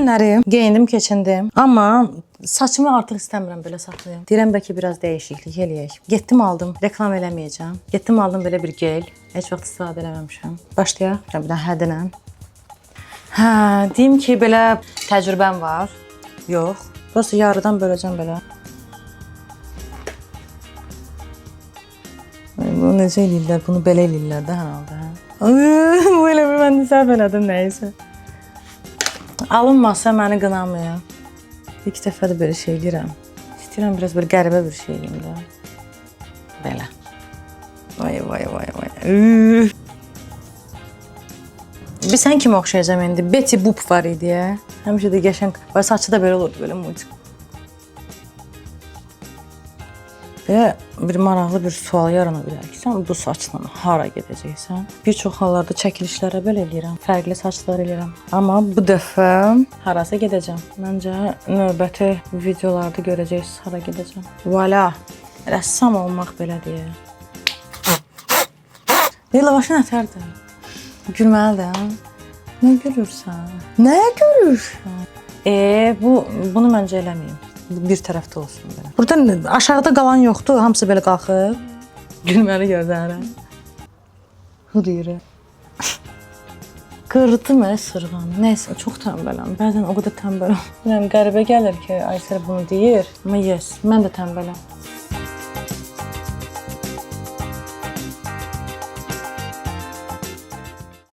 günləri geyindim, keçindim. Amma saçımı artıq istəmirəm belə saxlayım. Deyirəm bəlkə biraz dəyişiklik eləyək. Getdim aldım, reklam eləməyəcəm. Getdim aldım belə bir gel. Heç vaxt istifadə eləməmişəm. Başlayaq. Bir dənə hədinə. Hə, deyim ki, belə təcrübəm var. Yox. Prosta yarıdan böləcəm belə. Bunu necə eləyirlər? Bunu belə eləyirlər də hər halda. Bu elə bir mən də səhv elədim nəysə. Alınmasa məni qınamayın. İlk dəfə də belə şey eləyirəm. İstəyirəm biraz belə qəribə bir şey eləyim də. Belə. Vay vay vay vay. Bir sən kimi oxşayacam indi. Betty Boop var idi ya. Həmişə də qəşəng. Saçı da belə olurdu, belə mucuk. Belə bir maraqlı bir sual yarana bilər ki, sən bu saçla hara gedəcəksən? Bir çox hallarda çəkilişlərə belə eləyirəm, fərqli saçlar eləyirəm. Amma bu dəfə harasa gedəcəm. Məncə növbəti videolarda görəcəksiniz hara gedəcəm. Voila! Rəssam olmaq belədir. Leyla, başın ətərdir. Gülməlidir. Nə gülürsən? Nə gülürsən? Bunu məncə eləməyim. Bir tərəfdə olsun belə. Burada aşağıda qalan yoxdur, hamısı belə qalxır. Gülməli gördərəm. Hırıyırı. Qırdı mı sırğan? Nəysə, çox tənbələm. Bəzən o qədər tənbələm. Qəribə gəlir ki, Aysel bunu deyir. Amma yes, mən də tənbələm.